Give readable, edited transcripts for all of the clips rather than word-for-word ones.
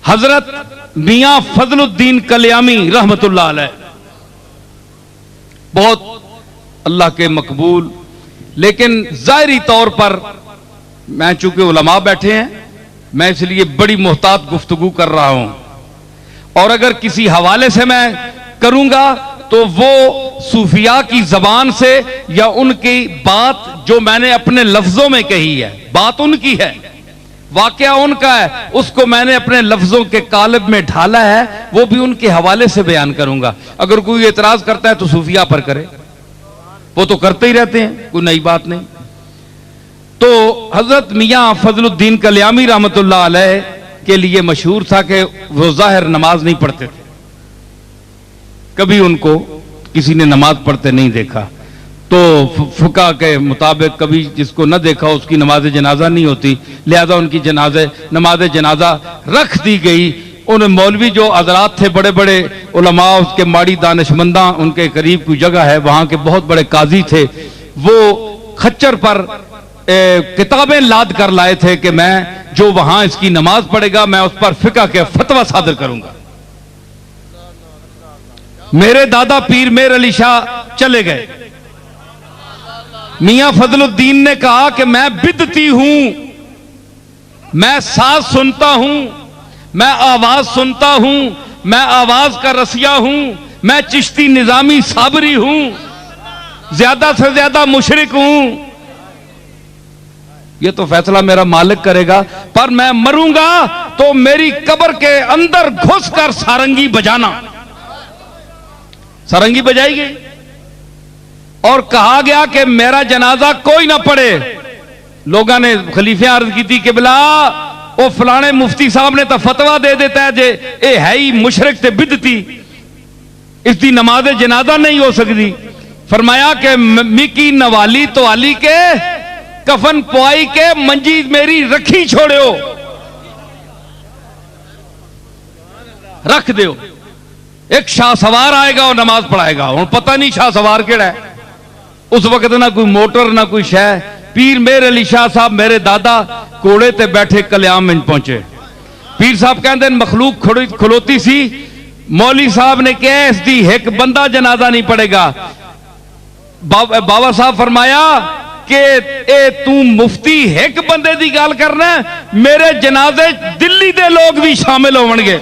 हजरत मियां फजलुद्दीन कल्यामी रहमतुल्लाह अलैह बहुत अल्लाह के मकबूल, लेकिन जाहिरी तौर पर मैं चूंकि उलमा बैठे हैं, मैं इसलिए बड़ी मोहतात गुफ्तगू कर रहा हूं, और अगर किसी हवाले से मैं करूंगा तो वो सूफिया की जबान से या उनकी बात जो मैंने अपने लफ्जों में कही है, बात उनकी है, वाकया उनका है, उसको मैंने अपने लफ्जों के कालिब में ढाला है, वो भी उनके हवाले से बयान करूंगा। अगर कोई एतराज करता है तो सूफिया पर करे, वो तो करते ही रहते हैं, कोई नई बात नहीं। तो हजरत मियां फजलुद्दीन कल्यामी रहमतुल्लाह अलैह के लिए मशहूर था कि वो जाहिर नमाज नहीं पढ़ते थे, कभी उनको किसी ने नमाज पढ़ते नहीं देखा। तो फुका के मुताबिक कभी जिसको न देखा उसकी नमाज जनाजा नहीं होती, लिहाजा उनकी नमाज जनाजा रख दी गई। उन मौलवी जो हजरात थे, बड़े बड़े उलमा, उसके माड़ी दानिशमंदा, उनके करीब कोई जगह है, वहां के बहुत बड़े काजी थे, वो खच्चर पर किताबें लाद कर लाए थे कि मैं जो वहां इसकी नमाज पढ़ेगा मैं उस पर फिका के फतवा सादर करूंगा। मेरे दादा पीर मेर अली शाह चले गए। मियां फजलुद्दीन ने कहा कि मैं बिदती हूं, मैं साज सुनता हूं, मैं आवाज सुनता हूं, मैं आवाज का रसिया हूं, मैं चिश्ती निजामी साबरी हूं, ज्यादा से ज्यादा मुशरिक हूं। ये तो फैसला मेरा मालिक करेगा, पर मैं मरूंगा तो मेरी कब्र के अंदर घुसकर सारंगी बजाना। सारंगी बजाई गई और कहा गया कि मेरा जनाजा कोई ना पढ़े। लोगों ने खलीफे अर्ज की थी कि बिला वो फलाने मुफ्ती साहब ने तो फतवा दे देता है जे ये है ही मुशरिक ते बिदती, इसकी नमाज जनाजा नहीं हो सकती। फरमाया कि मिकी नवाली तो आली के कफन पुआई के मंजी मेरी रखी छोड़ो, रख दो। एक शाह सवार आएगा और नमाज पढ़ाएगा। और पता नहीं शाह सवार केड़ा है उस वक्त, ना कोई मोटर ना कोई शह। पीर मेर अली शाह साहब मेरे दादा घोड़े ते बैठे कल्याम में पहुंचे। पीर साहब कहते मखलूक खलोती सी, मौली साहब ने कहा इसकी एक बंदा जनाजा नहीं पड़ेगा। बाबा साहब फरमाया कि ए तू मुफ्ती एक बंदे की गल करना, मेरे जनाजे दिल्ली दे लोग भी शामिल होवणगे।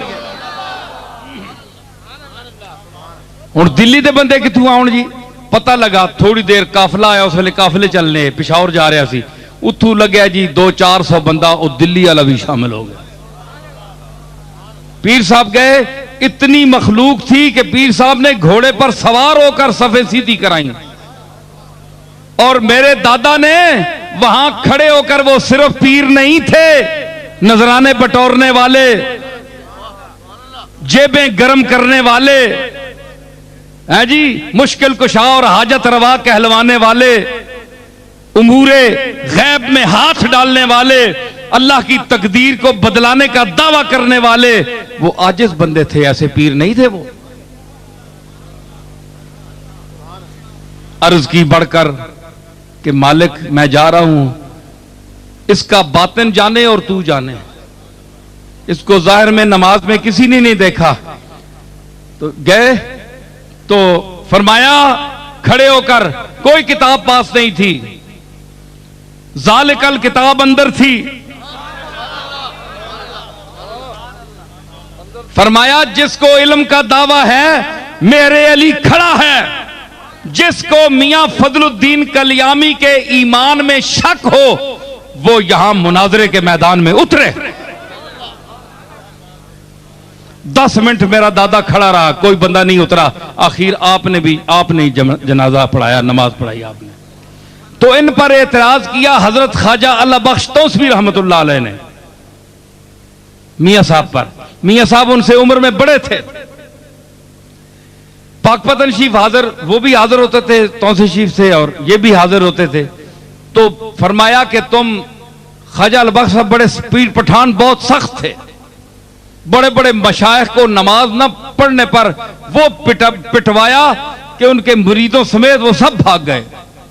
हुण दिल्ली दे बंदे कित्थों आउण जी? पता लगा थोड़ी देर काफिला आया, उस वेले काफिले चलने पिशावर जा रहा सी, उत्थों लग्या जी 200-400 बंदा, वो दिल्ली वाला भी शामिल हो गया। पीर साहब गए, इतनी मखलूक थी कि पीर साहब ने घोड़े पर सवार होकर सफे सीधी कराई, और मेरे दादा ने वहां खड़े होकर, वो सिर्फ पीर नहीं थे, नजराने बटोरने वाले, जेबें गर्म करने वाले हैं जी, मुश्किल कुशा और हाजत रवा कहलवाने वाले, उमूरे गैब में हाथ डालने वाले, अल्लाह की तकदीर को बदलाने का दावा करने वाले, वो आजिज बंदे थे, ऐसे पीर नहीं थे वो। अर्ज की बढ़कर कि मालिक मैं जा रहा हूं, इसका बातिन जाने और तू जाने, इसको जाहिर में नमाज में किसी ने नहीं देखा। तो गए तो फरमाया खड़े होकर, कोई किताब पास नहीं थी, जालिकल किताब अंदर थी। फरमाया जिसको इल्म का दावा है मेरे अली खड़ा है, जिसको मियां फजलुद्दीन कल्यामी के ईमान में शक हो वो यहां मुनाजरे के मैदान में उतरे। 10 मिनट मेरा दादा खड़ा रहा, कोई बंदा नहीं उतरा। आखिर आपने जनाजा पढ़ाया, नमाज पढ़ाई आपने। तो इन पर एतराज किया हजरत ख्वाजा अल्लाह बख्श तौसवी रहमतुल्लाह अलैह ने मियां साहब पर। मियां साहब उनसे उम्र में बड़े थे, पाकपतन शरीफ हाजिर, वो भी हाजिर होते थे तौसी शरीफ से, और ये भी हाजिर होते थे। तो फरमाया कि तुम ख्वाजा अल्लाह बख्श साहब बड़े स्पीड पठान, बहुत सख्त थे, बड़े बड़े मशाइख को नमाज न पढ़ने पर वो पिटवाया कि उनके मुरीदों समेत वो सब भाग गए।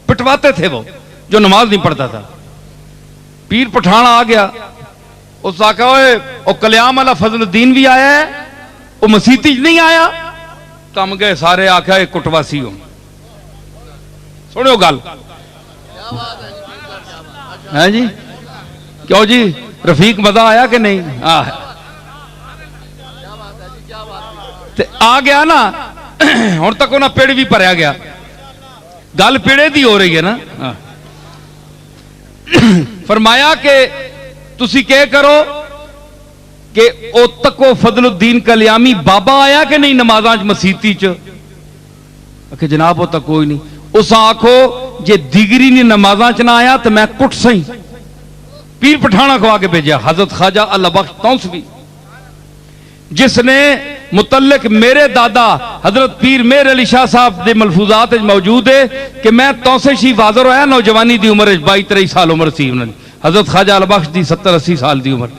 पिटवाते थे वो जो नमाज नहीं पढ़ता था। पीर पठान आ गया, उस आखा ओ कल्याम वाला फजलुद्दीन भी आया है, वो मसीती नहीं आया। कम गए सारे, आख्या एक कुटवासी हो। सुनियो गल है जी, क्यों जी रफीक मजा आया कि नहीं? आ गया ना हुण तक उन्हें पेड़ भी भरया गया, गल पेड़े दी हो रही है ना। फरमाया कि तुसी क्या करो कि ओ तको फजलुद्दीन कल्यामी बाबा आया कि नहीं नमाज़ां च मसीती च? आखे जनाब वो तक कोई नहीं। उस आखो जे दिगरी ने नमाज़ां च ना आया तो मैं कुट सही। पीर पठाना खवा के भेजा हजरत ख्वाजा अल्लाह बख्श तौसवी, जिसने मुतल्लिक मेरे दादा हजरत पीर मेर अली शाह साहब के मलफूजात मौजूद है कि मैं तौसे शी वाजर होया नौजवानी की उम्र 22-23 साल उम्र सी उन्होंने, हजरत ख्वाजा अल्लाह बख्श की 70-80 साल की उम्र।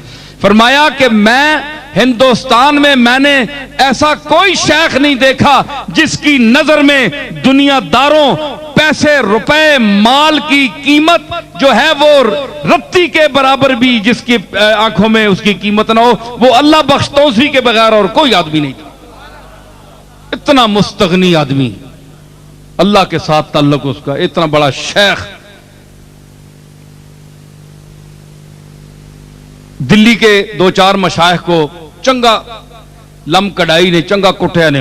फरमाया कि मैं हिंदुस्तान में मैंने ऐसा कोई शेख नहीं देखा जिसकी नजर में दुनियादारों, पैसे, रुपए, माल की कीमत जो है वो रत्ती के बराबर भी जिसकी आंखों में उसकी कीमत ना हो, वो अल्लाह बख्श तौसवी के बगैर और कोई आदमी नहीं था। इतना मुस्तगनी आदमी, अल्लाह के साथ ताल्लुक उसका, इतना बड़ा शेख। दिल्ली के 2-4 मशाइख को चंगा लम कढ़ाई ने चंगा कुटिया ने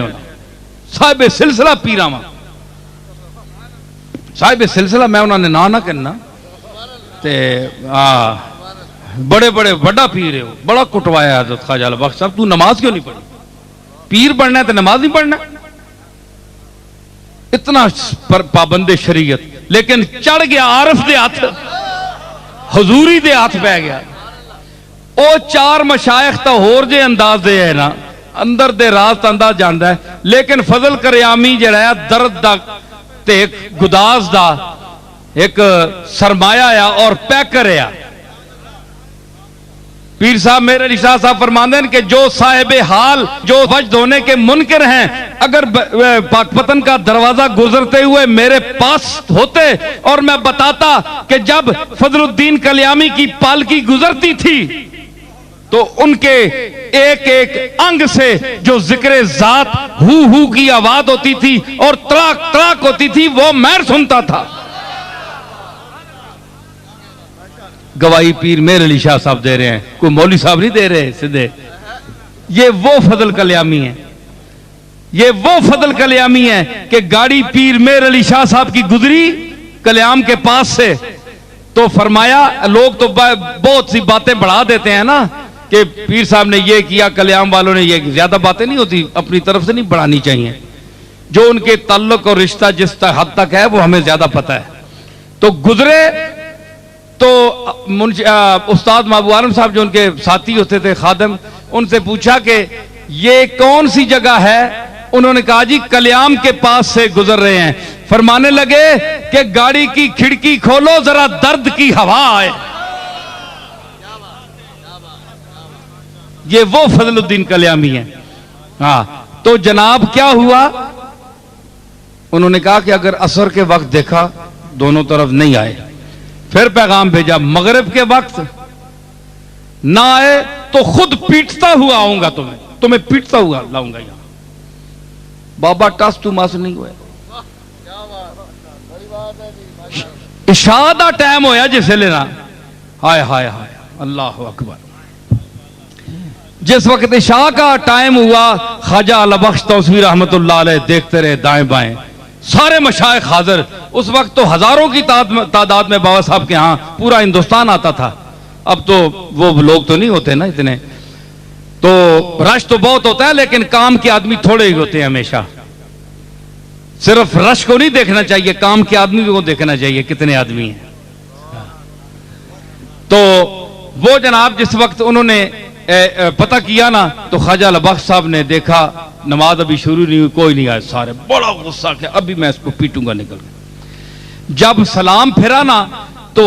साहिब सिलसिला पीरावा, साहिब सिलसिला मैं उन्होंने ना ना कहना ते बड़े बड़े बड़ा पीर है, बड़ा कुटवाया हजरत ख्वाजा अल्लाह बख्श साहब। तू नमाज क्यों नहीं पढ़ी? पीर बनना है तो नमाज नहीं पढ़ना? इतना पाबंदे शरीयत, लेकिन चढ़ गया आरफ दे हाथ, हजूरी दे हाथ पै गया। ਉਹ 4 मशाइख तो होर जे अंदाज दे है ना, अंदर दे राज तो अंदाज जानता है, लेकिन फजल करियामी जड़ा है दर्द दा ते गुदास दा एक सरमाया आ और पैकर आ। पीर साहब मेरे रिशा साहब फरमाते हैं कि जो साहिब हाल जो वजद होने के मुनकर हैं, अगर पाकपतन का दरवाजा गुजरते हुए मेरे पास होते और मैं बताता कि जब फजलुद्दीन कल्यामी की पालकी गुजरती थी तो उनके एक एक अंग से जो जिक्र जात हु की आवाज होती थी और तड़ाक तड़ाक होती थी, वो मैं सुनता था। गवाही पीर मेर अली शाह साहब दे रहे हैं, कोई मौली साहब नहीं दे रहे सीधे। ये वो फजल कल्यामी है, ये वो फजल कल्यामी है कि गाड़ी पीर मेर अली शाह साहब की गुजरी कल्याम के पास से तो फरमाया, लोग तो बहुत सी बातें बढ़ा देते हैं ना कि पीर साहब ने ये किया, कल्याम वालों ने ये, ज्यादा बातें नहीं होती, अपनी तरफ से नहीं बढ़ानी चाहिए। जो उनके ताल्लुक और रिश्ता जिस हद तक है वो हमें ज्यादा पता है। तो गुजरे तो उस्ताद महबूब आलम साहब जो उनके साथी होते थे खादम, उनसे पूछा कि ये कौन सी जगह है? उन्होंने कहा जी कल्याम के पास से गुजर रहे हैं। फरमाने लगे कि गाड़ी की खिड़की खोलो जरा दर्द की हवा आए। ये वो फजलुद्दीन कल्यामी है। हाँ, तो जनाब क्या हुआ? उन्होंने कहा कि अगर असर के वक्त देखा दोनों तरफ नहीं आए, फिर पैगाम भेजा मगरिब के वक्त ना आए तो खुद पीटता हुआ आऊंगा, तुम्हें पीटता हुआ लाऊंगा यहां। बाबा टस तू मस नहीं हुआ। इशा दा टाइम होया जिसले ना, हाय हाय हाय अल्लाह अकबर। जिस वक्त इशा का टाइम हुआ, ख्वाजा अल्लाह बख्श तौसवी रहमतुल्लाह अलैह देखते रहे दाएं बाएं, सारे मशाइख हाजिर। उस वक्त तो हजारों की तादाद में बाबा साहब के यहाँ पूरा हिंदुस्तान आता था। अब तो वो लोग तो नहीं होते ना इतने, तो रश तो बहुत होता है लेकिन काम के आदमी थोड़े ही होते हैं। हमेशा सिर्फ रश को नहीं देखना चाहिए, काम के आदमी को देखना चाहिए कितने आदमी हैं। तो वो जनाब जिस वक्त उन्होंने पता किया ना, तो ख्वाजा अल्लाह बख्श साहब ने देखा नमाज अभी शुरू नहीं हुई, कोई नहीं आया, सारे बड़ा गुस्सा किया, अभी मैं इसको पीटूंगा निकल के। जब सलाम फिरा ना